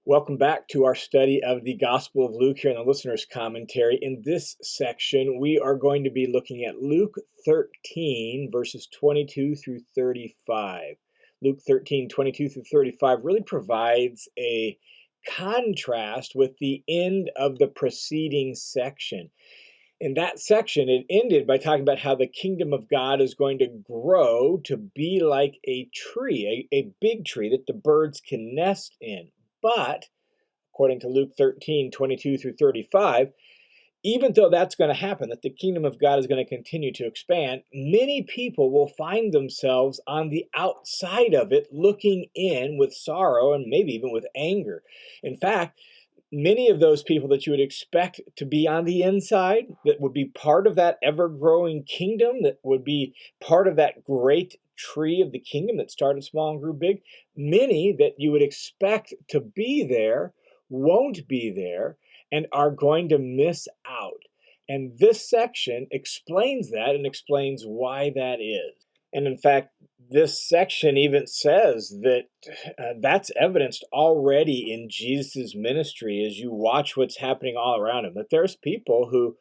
Welcome back to our study of the Gospel of Luke here in the listener's commentary. In this section, we are going to be looking at Luke 13, verses 22 through 35. Luke 13, 22 through 35 really provides a contrast with the end of the preceding section. In that section, it ended by talking about how the kingdom of God is going to grow to be like a tree, a big tree that the birds can nest in. But according to Luke 13, 22 through 35, even though that's going to happen, that the kingdom of God is going to continue to expand, many people will find themselves on the outside of it, looking in with sorrow and maybe even with anger. In fact, many of those people that you would expect to be on the inside, that would be part of that ever-growing kingdom, that would be part of that great tree of the kingdom that started small and grew big, many that you would expect to be there won't be there and are going to miss out. And this section explains that and explains why that is. And in fact, this section even says that that's evidenced already in Jesus' ministry as you watch what's happening all around him. That there's people who,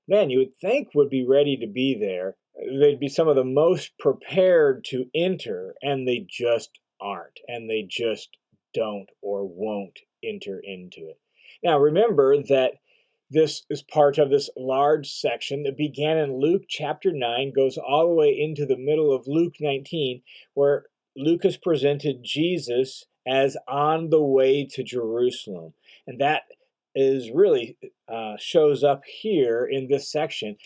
man, you would think would be ready to be there. They'd be some of the most prepared to enter, and they just aren't. And they just don't or won't enter into it. Now, remember that this is part of this large section that began in Luke chapter 9, goes all the way into the middle of Luke 19, where Luke has presented Jesus as on the way to Jerusalem. And that is really shows up here in this section.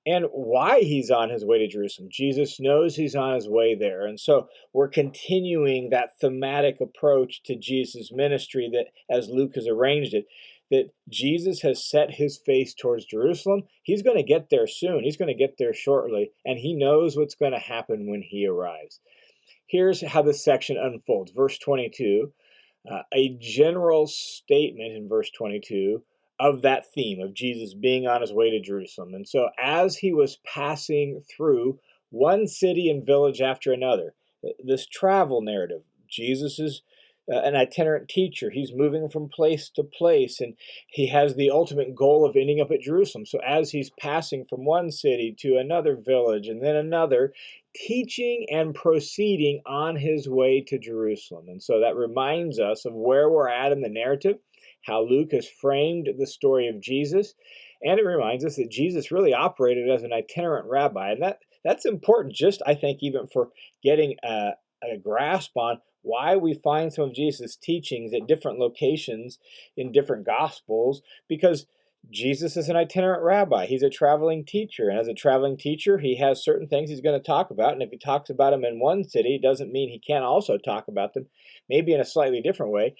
And why he's on his way to Jerusalem. Jesus knows he's on his way there. And so we're continuing that thematic approach to Jesus' ministry that, as Luke has arranged it, that Jesus has set his face towards Jerusalem. He's going to get there soon. He's going to get there shortly. And he knows what's going to happen when he arrives. Here's how this section unfolds. Verse 22, a general statement in verse 22 of that theme of Jesus being on his way to Jerusalem. And so as he was passing through one city and village after another, this travel narrative, Jesus is an itinerant teacher. He's moving from place to place, and he has the ultimate goal of ending up at Jerusalem. So as he's passing from one city to another village and then another, teaching and proceeding on his way to Jerusalem. And so that reminds us of where we're at in the narrative, how Luke has framed the story of Jesus, and it reminds us that Jesus really operated as an itinerant rabbi. And that's important, just I think even for getting a grasp on why we find some of Jesus' teachings at different locations in different gospels, because Jesus is an itinerant rabbi. He's a traveling teacher, and as a traveling teacher, he has certain things he's going to talk about, and if he talks about them in one city, it doesn't mean he can't also talk about them, maybe in a slightly different way,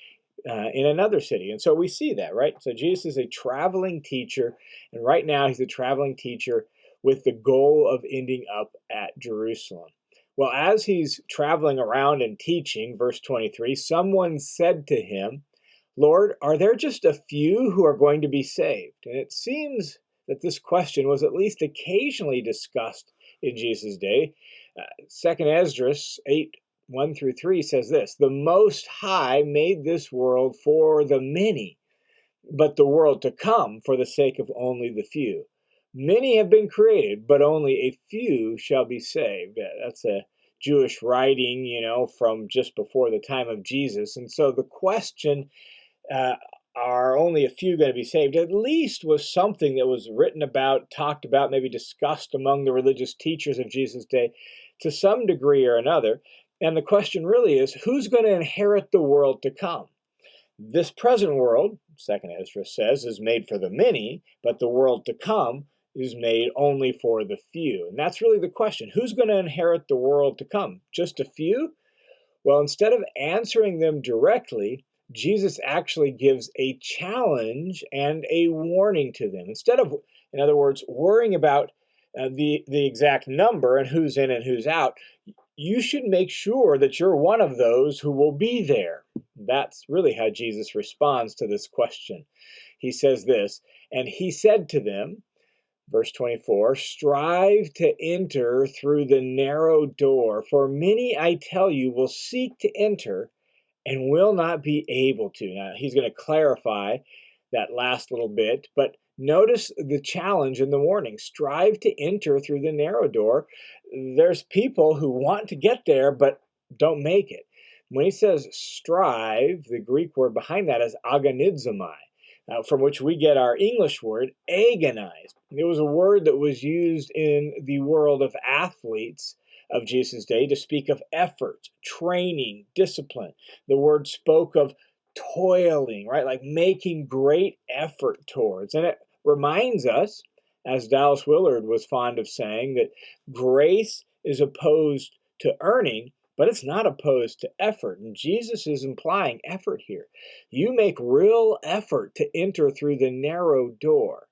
in another city. And so we see that, right? So Jesus is a traveling teacher, and right now he's a traveling teacher with the goal of ending up at Jerusalem. Well, as he's traveling around and teaching, verse 23, someone said to him, "Lord, are there just a few who are going to be saved?" And it seems that this question was at least occasionally discussed in Jesus' day. 2nd Esdras 8, 1 through 3 says this, "The Most High made this world for the many, but the world to come for the sake of only the few. Many have been created, but only a few shall be saved." That's a Jewish writing, from just before the time of Jesus. And so the question, are only a few going to be saved, at least was something that was written about, talked about, maybe discussed among the religious teachers of Jesus' day to some degree or another. And the question really is, who's going to inherit the world to come? This present world, 2nd Esdras says, is made for the many, but the world to come is made only for the few. And that's really the question. Who's going to inherit the world to come? Just a few? Well, instead of answering them directly, Jesus actually gives a challenge and a warning to them. Instead of, in other words, worrying about the exact number and who's in and who's out, you should make sure that you're one of those who will be there. That's really how Jesus responds to this question. He says this, "And he said to them," verse 24, "strive to enter through the narrow door, for many, I tell you, will seek to enter and will not be able to. Now, he's going to clarify that last little bit, but notice the challenge in the warning. Strive to enter through the narrow door. There's people who want to get there, but don't make it. When he says strive, the Greek word behind that is agonizomai, from which we get our English word agonize. It was a word that was used in the world of athletes of Jesus' day to speak of effort, training, discipline. The word spoke of toiling, right? Like making great effort towards. And it reminds us, as Dallas Willard was fond of saying, that grace is opposed to earning, but it's not opposed to effort. And Jesus is implying effort here. You make real effort to enter through the narrow door.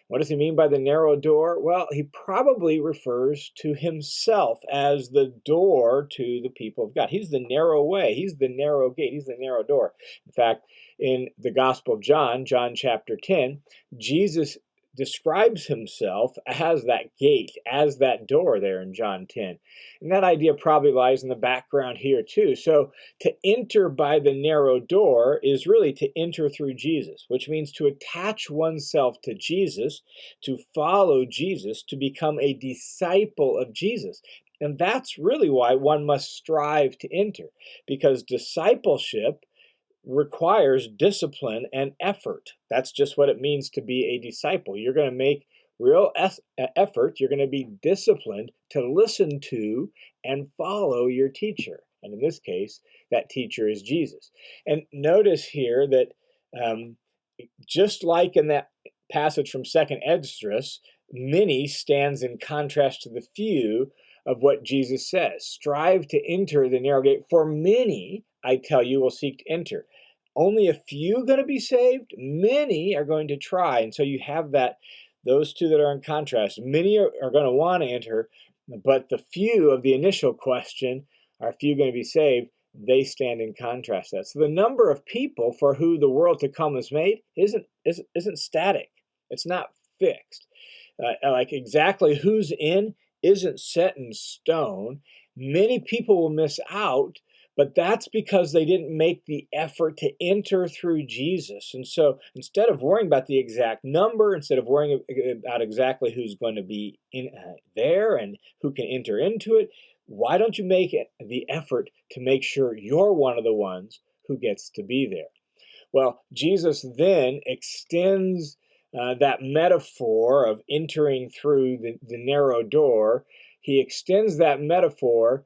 What does he mean by the narrow door? Well, he probably refers to himself as the door to the people of God. He's the narrow way. He's the narrow gate. He's the narrow door. In fact, in the Gospel of John, John chapter 10, Jesus describes himself as that gate, as that door there in John 10. And that idea probably lies in the background here too. So to enter by the narrow door is really to enter through Jesus, which means to attach oneself to Jesus, to follow Jesus, to become a disciple of Jesus. And that's really why one must strive to enter, because discipleship requires discipline and effort. That's just what it means to be a disciple. You're going to make real effort. You're going to be disciplined to listen to and follow your teacher. And in this case, that teacher is Jesus. And notice here that just like in that passage from 2nd Esdras, many stands in contrast to the few of what Jesus says. Strive to enter the narrow gate, for many, I tell you, will seek to enter. Only a few going to be saved? Many are going to try. And so you have those two that are in contrast. Many are going to want to enter, but the few of the initial question, are few going to be saved? They stand in contrast to that. So the number of people for who the world to come is made isn't static. It's not fixed. Like exactly who's in isn't set in stone. Many people will miss out, but that's because they didn't make the effort to enter through Jesus. And so instead of worrying about the exact number, instead of worrying about exactly who's going to be in there and who can enter into it, why don't you make it the effort to make sure you're one of the ones who gets to be there? Well, Jesus then extends that metaphor of entering through the narrow door. He extends that metaphor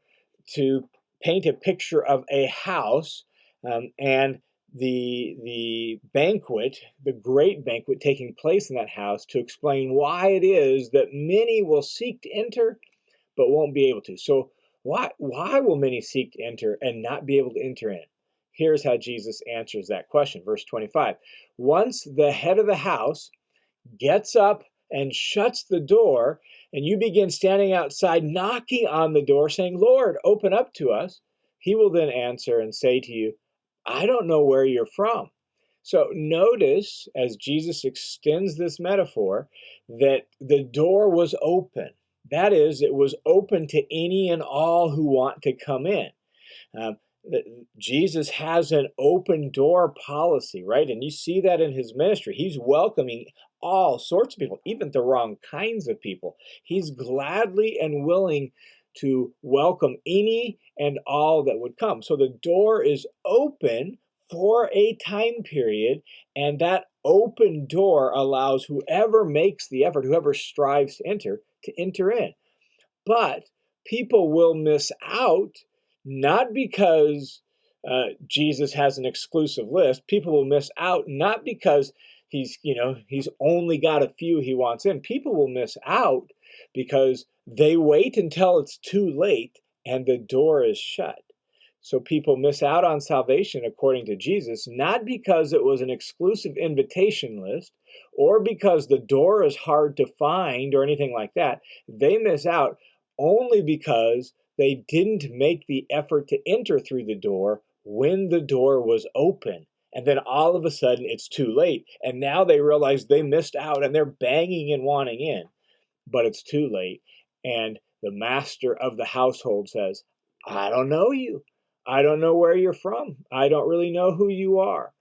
to paint a picture of a house and the banquet, the great banquet taking place in that house, to explain why it is that many will seek to enter but won't be able to. So why will many seek to enter and not be able to enter in? Here's how Jesus answers that question. Verse 25. Once the head of the house gets up and shuts the door, and you begin standing outside knocking on the door saying, Lord, open up to us, he will then answer and say to you, I don't know where you're from. So notice, as Jesus extends this metaphor, that the door was open. That is, it was open to any and all who want to come in. Um, Jesus has an open door policy, right? And you see that in his ministry. He's welcoming all sorts of people, even the wrong kinds of people. He's gladly and willing to welcome any and all that would come. So the door is open for a time period, and that open door allows whoever makes the effort, whoever strives to enter in. But people will miss out, not because Jesus has an exclusive list. People will miss out not because he's only got a few he wants in. People will miss out because they wait until it's too late and the door is shut. So people miss out on salvation according to Jesus, not because it was an exclusive invitation list or because the door is hard to find or anything like that. They miss out only because they didn't make the effort to enter through the door when the door was open. And then all of a sudden it's too late. And now they realize they missed out and they're banging and wanting in. But it's too late. And the master of the household says, I don't know you. I don't know where you're from. I don't really know who you are.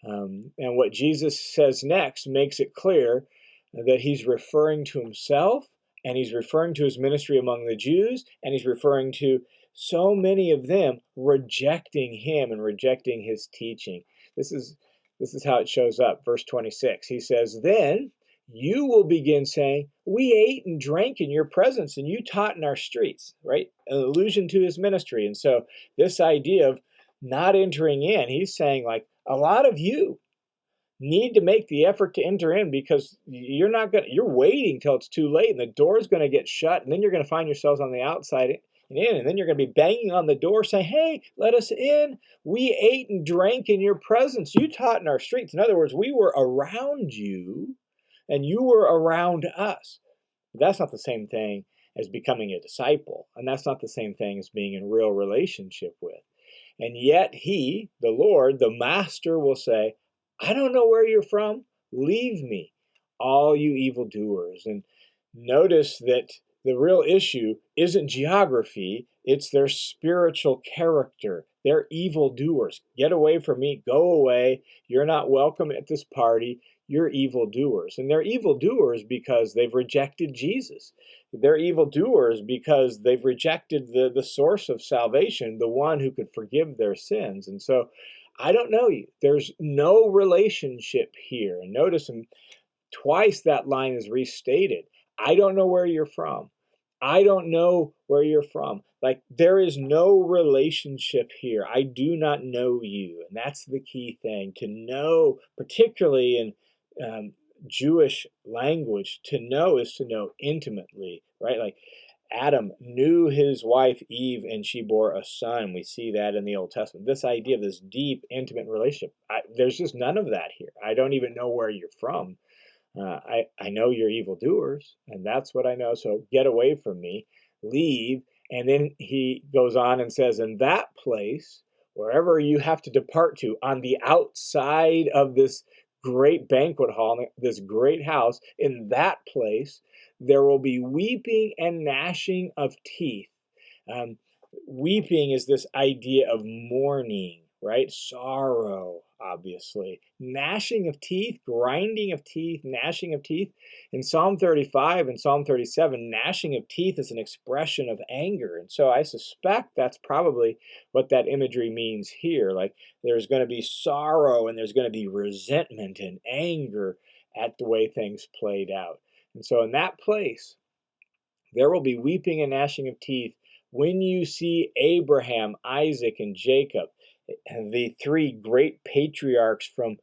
And what Jesus says next makes it clear that he's referring to himself, and he's referring to his ministry among the Jews, and he's referring to so many of them rejecting him and rejecting his teaching. This is this is how it shows up. Verse 26. He says, "Then you will begin saying, 'We ate and drank in your presence, and you taught in our streets,'" right? An allusion to his ministry. And so this idea of not entering in, he's saying, like, a lot of you need to make the effort to enter in, because you're waiting till it's too late, and the door's going to get shut, and then you're going to find yourselves on the outside and in, and then you're going to be banging on the door saying, "Hey, let us in. We ate and drank in your presence. You taught in our streets." In other words, we were around you and you were around us. But that's not the same thing as becoming a disciple, and that's not the same thing as being in real relationship with. And yet he, the Lord, the master, will say, "I don't know where you're from. Leave me, all you evildoers." And notice that the real issue isn't geography, it's their spiritual character. They're evildoers. Get away from me. Go away. You're not welcome at this party. You're evildoers. And they're evildoers because they've rejected Jesus. They're evildoers because they've rejected the source of salvation, the one who could forgive their sins. And so, I don't know you. There's no relationship here. And notice twice that line is restated. I don't know where you're from. I don't know where you're from. Like, there is no relationship here. I do not know you. And that's the key thing to know, particularly in Jewish language. To know is to know intimately, right? Like, Adam knew his wife Eve and she bore a son. We see that in the Old Testament. This idea of this deep, intimate relationship, there's just none of that here. I don't even know where you're from. I know you're evildoers, and that's what I know. So get away from me, leave. And then he goes on and says, "In that place, wherever you have to depart to, on the outside of this great banquet hall, this great house, in that place, there will be weeping and gnashing of teeth." Um, Weeping is this idea of mourning, right? Sorrow, obviously. Gnashing of teeth, grinding of teeth, gnashing of teeth. In Psalm 35 and Psalm 37, gnashing of teeth is an expression of anger. And so I suspect that's probably what that imagery means here. Like, there's going to be sorrow and there's going to be resentment and anger at the way things played out. And so in that place, there will be weeping and gnashing of teeth when you see Abraham, Isaac, and Jacob, the three great patriarchs from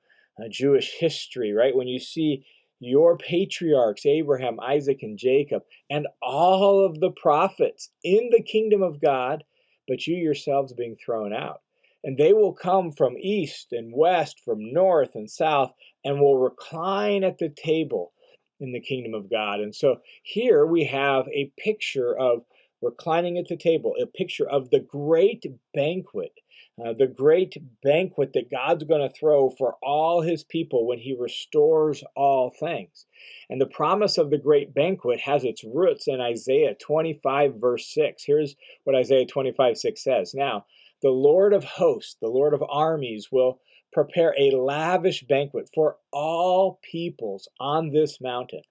Jewish history, right? When you see your patriarchs, Abraham, Isaac, and Jacob, and all of the prophets in the kingdom of God, but you yourselves being thrown out. And they will come from east and west, from north and south, and will recline at the table in the kingdom of God. And so here we have a picture of reclining at the table, a picture of the great banquet, that God's going to throw for all his people when he restores all things. And the promise of the great banquet has its roots in Isaiah 25, verse 6. Here's what Isaiah 25:6 says. "Now, the Lord of hosts, the Lord of armies, will prepare a lavish banquet for all peoples on this mountain,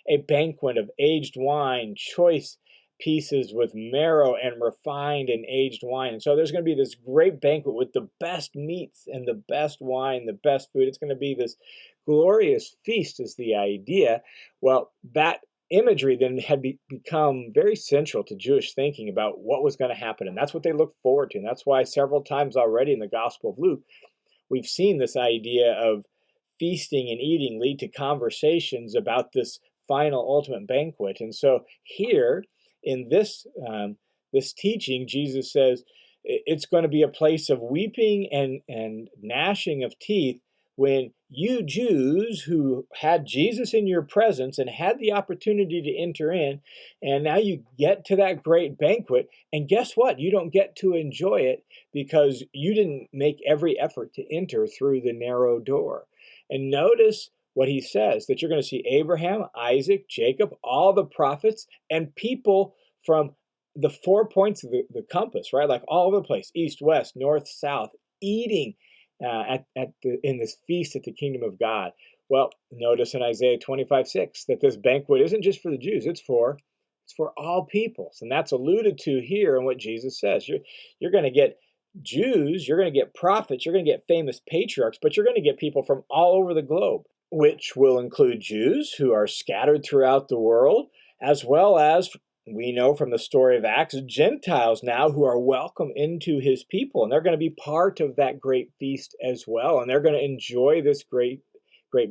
a banquet of aged wine, choice pieces with marrow and refined and aged wine." And so there's going to be this great banquet with the best meats and the best wine, the best food. It's going to be this glorious feast, is the idea. Well, that imagery then had become very central to Jewish thinking about what was going to happen. And that's what they looked forward to. And that's why several times already in the Gospel of Luke, we've seen this idea of feasting and eating lead to conversations about this final ultimate banquet. And so here in this teaching, Jesus says it's going to be a place of weeping and gnashing of teeth when you Jews who had Jesus in your presence and had the opportunity to enter in, and now you get to that great banquet, and guess what? You don't get to enjoy it because you didn't make every effort to enter through the narrow door. And notice what he says, that you're going to see Abraham, Isaac, Jacob, all the prophets, and people from the 4 points of the compass, right? Like all over the place, east, west, north, south, eating in this feast at the kingdom of God. Well, notice in Isaiah 25:6 that this banquet isn't just for the Jews, it's for all peoples. And that's alluded to here in what Jesus says. You're going to get Jews, you're going to get prophets, you're going to get famous patriarchs, but you're going to get people from all over the globe, which will include Jews who are scattered throughout the world, as well as we know from the story of Acts, Gentiles now who are welcome into his people, and they're going to be part of that great feast as well, and they're going to enjoy this great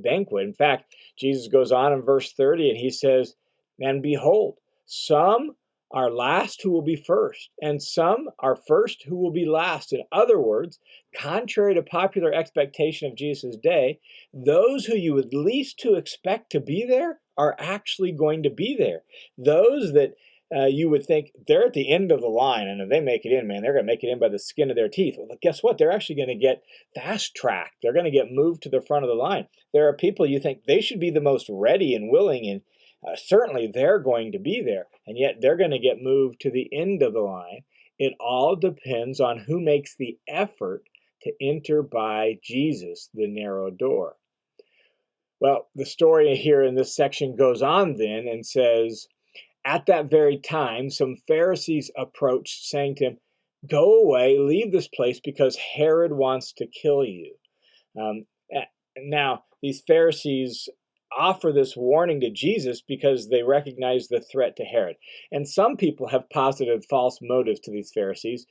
banquet. In fact, Jesus goes on in verse 30 and he says, and behold, some are last who will be first, and some are first who will be last. In other words, contrary to popular expectation of Jesus' day, those who you would least to expect to be there are actually going to be there. Those that you would think they're at the end of the line, and if they make it in, man, they're going to make it in by the skin of their teeth. Well, guess what? They're actually going to get fast tracked. They're going to get moved to the front of the line. There are people you think they should be the most ready and willing, and certainly they're going to be there, and yet they're going to get moved to the end of the line. It all depends on who makes the effort to enter by Jesus, the narrow door. Well, the story here in this section goes on then and says, at that very time, some Pharisees approached, saying to him, go away, leave this place, because Herod wants to kill you. Um, Now, these Pharisees offer this warning to Jesus because they recognize the threat to Herod. And some people have posited false motives to these Pharisees,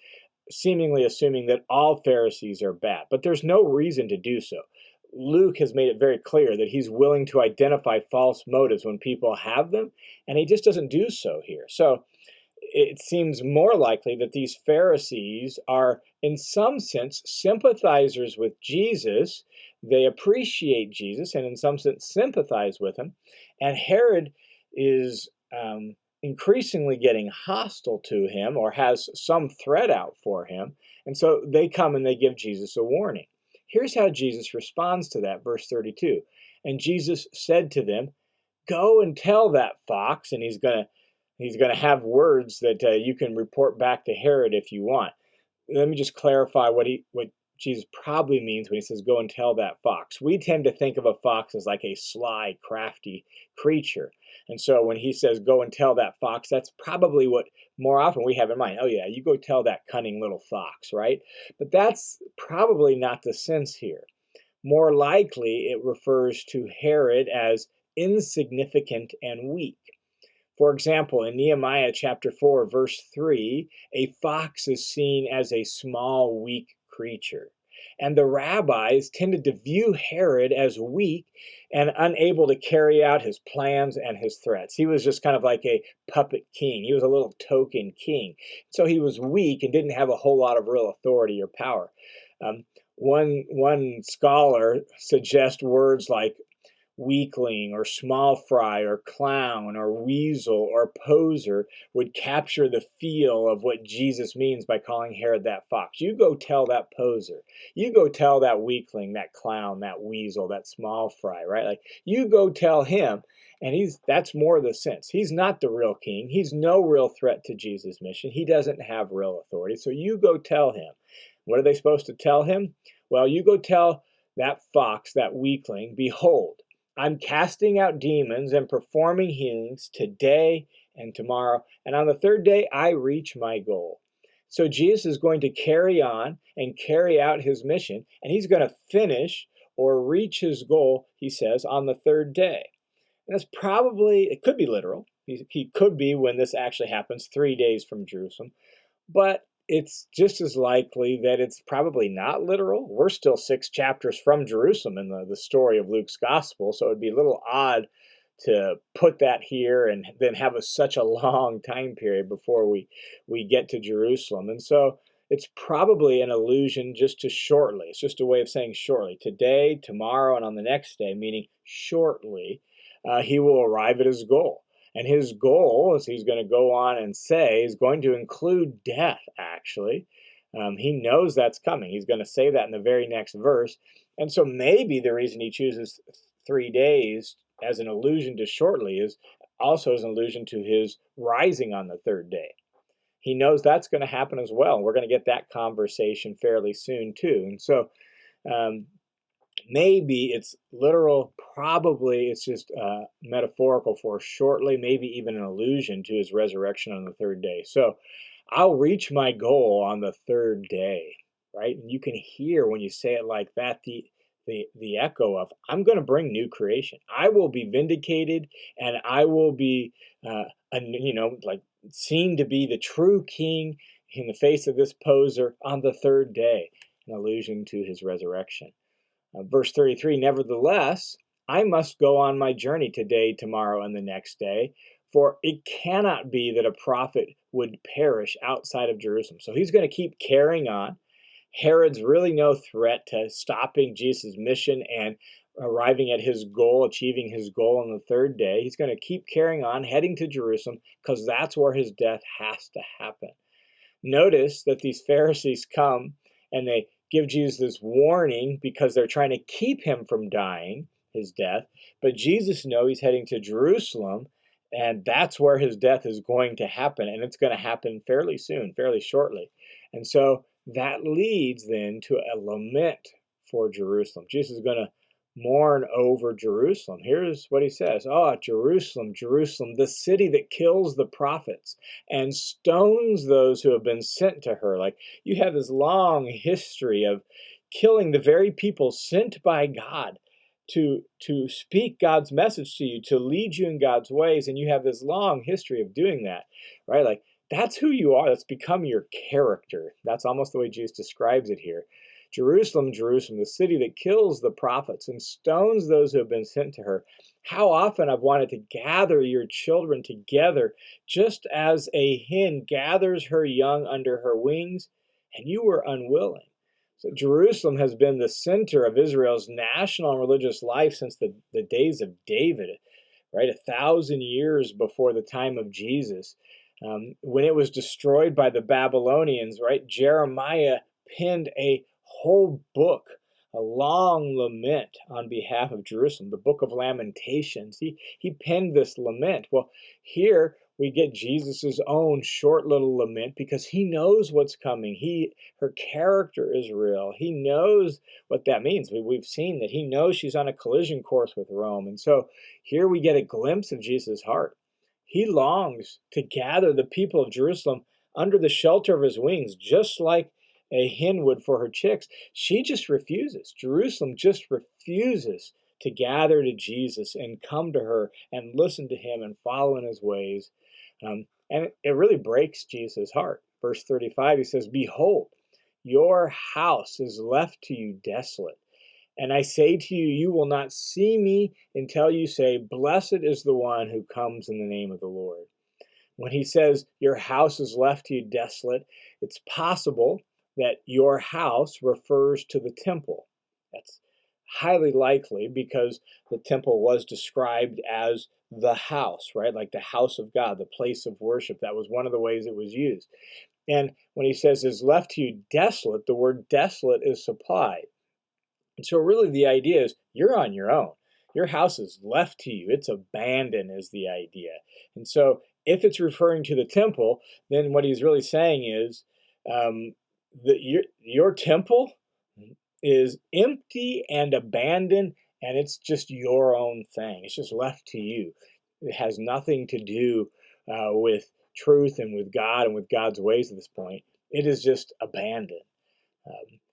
seemingly assuming that all Pharisees are bad, but there's no reason to do so. Luke has made it very clear that he's willing to identify false motives when people have them, and he just doesn't do so here. So it seems more likely that these Pharisees are, in some sense, sympathizers with Jesus. They appreciate Jesus and, in some sense, sympathize with him. And Herod is increasingly getting hostile to him or has some threat out for him. And so they come and they give Jesus a warning. Here's how Jesus responds to that, verse 32. And Jesus said to them, go and tell that fox, and he's going to have words that you can report back to Herod if you want. Let me just clarify what Jesus probably means when he says, go and tell that fox. We tend to think of a fox as like a sly, crafty creature. And so when he says, go and tell that fox, that's probably what more often we have in mind. Oh, yeah, you go tell that cunning little fox, right? But that's probably not the sense here. More likely, it refers to Herod as insignificant and weak. For example, in Nehemiah chapter 4, verse 3, a fox is seen as a small, weak creature. And the rabbis tended to view Herod as weak and unable to carry out his plans and his threats. He was just kind of like a puppet king. He was a little token king. So he was weak and didn't have a whole lot of real authority or power. One scholar suggests words like weakling or small fry or clown or weasel or poser would capture the feel of what Jesus means by calling Herod that fox. You go tell that poser. You go tell that weakling, that clown, that weasel, that small fry, right? Like you go tell him, and that's more the sense. He's not the real king. He's no real threat to Jesus' mission. He doesn't have real authority. So you go tell him. What are they supposed to tell him? Well, you go tell that fox, that weakling, behold, I'm casting out demons and performing healings today and tomorrow. And on the third day, I reach my goal. So Jesus is going to carry on and carry out his mission, and he's going to finish or reach his goal, he says, on the third day. And that's probably, it could be literal. He could be, when this actually happens, 3 days from Jerusalem. But it's just as likely that it's probably not literal. We're still 6 chapters from Jerusalem in the story of Luke's gospel, so it'd be a little odd to put that here and then have such a long time period before we get to Jerusalem. And so it's probably an allusion just to shortly. It's just a way of saying shortly. Today, tomorrow, and on the next day, meaning shortly, he will arrive at his goal. And his goal, as he's going to go on and say, is going to include death, actually. He knows that's coming. He's going to say that in the very next verse. And so maybe the reason he chooses 3 days as an allusion to shortly is also as an allusion to his rising on the third day. he knows that's going to happen as well. We're going to get that conversation fairly soon too. And so um, maybe it's literal, probably it's just metaphorical for shortly, maybe even an allusion to his resurrection on the third day. So I'll reach my goal on the third day, right? And you can hear when you say it like that, the echo of, I'm going to bring new creation. I will be vindicated, and I will be, like seen to be the true king in the face of this poser on the third day, an allusion to his resurrection. Verse 33, nevertheless, I must go on my journey today, tomorrow, and the next day, for it cannot be that a prophet would perish outside of Jerusalem. So he's going to keep carrying on. Herod's really no threat to stopping Jesus' mission and arriving at his goal, achieving his goal on the third day. He's going to keep carrying on, heading to Jerusalem, because that's where his death has to happen. Notice that these Pharisees come and they give Jesus this warning because they're trying to keep him from dying, his death. But Jesus knows he's heading to Jerusalem, and that's where his death is going to happen. And it's going to happen fairly soon, fairly shortly. And so that leads then to a lament for Jerusalem. Jesus is going to mourn over Jerusalem. Here's what he says. Oh, Jerusalem, Jerusalem, the city that kills the prophets and stones those who have been sent to her. Like, you have this long history of killing the very people sent by God to speak God's message to you, to lead you in God's ways, and you have this long history of doing that, right? Like, that's who you are. That's become your character. That's almost the way Jesus describes it here. Jerusalem, Jerusalem, the city that kills the prophets and stones those who have been sent to her. How often I've wanted to gather your children together, just as a hen gathers her young under her wings, and you were unwilling. So Jerusalem has been the center of Israel's national and religious life since the days of David, right? 1,000 years before the time of Jesus. When it was destroyed by the Babylonians, right? Jeremiah penned a whole book, a long lament on behalf of Jerusalem, the book of Lamentations. He penned this lament. Well, here we get Jesus's own short little lament because he knows what's coming. Her character is real. He knows what that means. We've seen that he knows she's on a collision course with Rome. And so here we get a glimpse of Jesus' heart. He longs to gather the people of Jerusalem under the shelter of his wings, just like a hen would for her chicks. She just refuses. Jerusalem just refuses to gather to Jesus and come to her and listen to him and follow in his ways. And it really breaks Jesus' heart. Verse 35, he says, behold, your house is left to you desolate. And I say to you, you will not see me until you say, blessed is the one who comes in the name of the Lord. When he says your house is left to you desolate, it's possible that your house refers to the temple. That's highly likely because the temple was described as the house, right? Like the house of God, the place of worship. That was one of the ways it was used. And when he says is left to you desolate, the word desolate is supplied. And so really the idea is you're on your own. Your house is left to you. It's abandoned is the idea. And so if it's referring to the temple, then what he's really saying is that your temple is empty and abandoned, and it's just your own thing. It's just left to you. It has nothing to do with truth and with God and with God's ways at this point. It is just abandoned.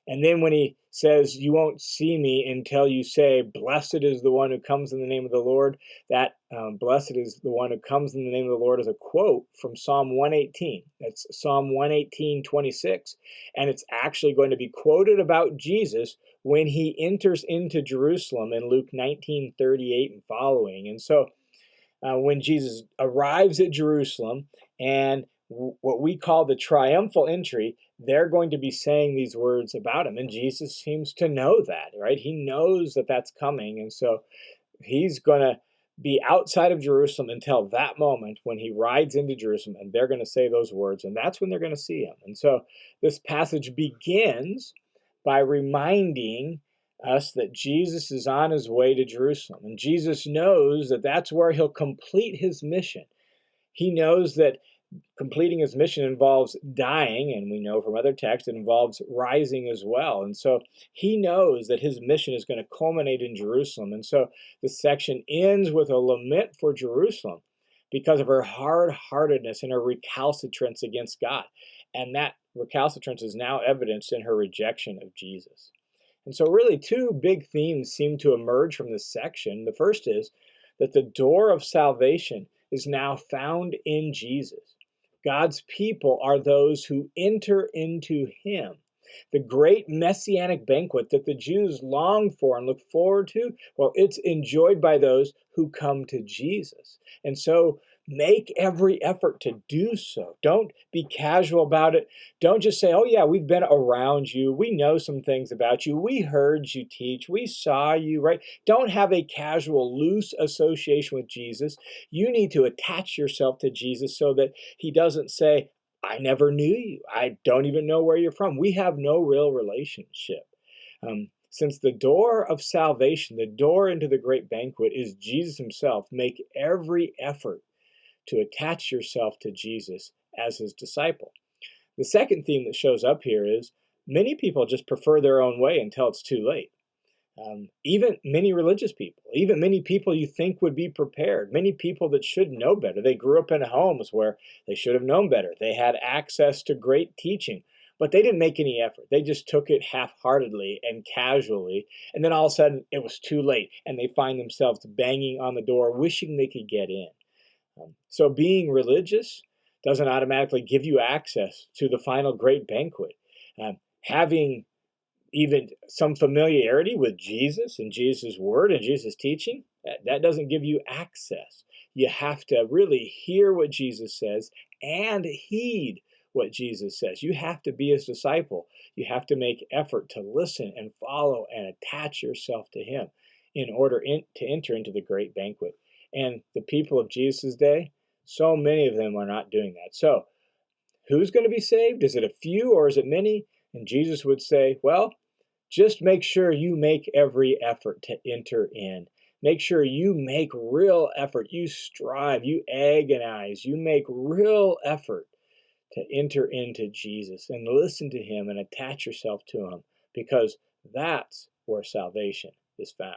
And then when he says, you won't see me until you say, blessed is the one who comes in the name of the Lord, that blessed is the one who comes in the name of the Lord is a quote from Psalm 118. That's Psalm 118:26. And it's actually going to be quoted about Jesus when he enters into Jerusalem in Luke 19:38 and following. And so when Jesus arrives at Jerusalem and what we call the triumphal entry, they're going to be saying these words about him. And Jesus seems to know that, right? He knows that that's coming. And so he's going to be outside of Jerusalem until that moment when he rides into Jerusalem, and they're going to say those words, and that's when they're going to see him. And so this passage begins by reminding us that Jesus is on his way to Jerusalem, and Jesus knows that that's where he'll complete his mission. He knows that Completing his mission involves dying, and we know from other texts it involves rising as well. And so he knows that his mission is going to culminate in Jerusalem. And so the section ends with a lament for Jerusalem because of her hard heartedness and her recalcitrance against God. And that recalcitrance is now evidenced in her rejection of Jesus. And so, really, two big themes seem to emerge from this section. The first is that the door of salvation is now found in Jesus. God's people are those who enter into him. The great messianic banquet that the Jews long for and look forward to, well, it's enjoyed by those who come to Jesus. And so make every effort to do so. Don't be casual about it. Don't just say, oh, yeah, we've been around you. We know some things about you. We heard you teach. We saw you, right? Don't have a casual, loose association with Jesus. You need to attach yourself to Jesus so that he doesn't say, I never knew you. I don't even know where you're from. We have no real relationship. Since the door of salvation, the door into the great banquet is Jesus himself, make every effort to attach yourself to Jesus as his disciple. The second theme that shows up here is many people just prefer their own way until it's too late. Even many religious people, even many people you think would be prepared, many people that should know better. They grew up in homes where they should have known better. They had access to great teaching, but they didn't make any effort. They just took it half-heartedly and casually, and then all of a sudden it was too late, and they find themselves banging on the door, wishing they could get in. So being religious doesn't automatically give you access to the final great banquet. Having even some familiarity with Jesus and Jesus' word and Jesus' teaching, that doesn't give you access. You have to really hear what Jesus says and heed what Jesus says. You have to be his disciple. You have to make effort to listen and follow and attach yourself to him in order to enter into the great banquet. And the people of Jesus' day, so many of them are not doing that. So who's going to be saved? Is it a few or is it many? And Jesus would say, well, just make sure you make every effort to enter in. Make sure you make real effort. You strive, you agonize, you make real effort to enter into Jesus and listen to him and attach yourself to him because that's where salvation is found.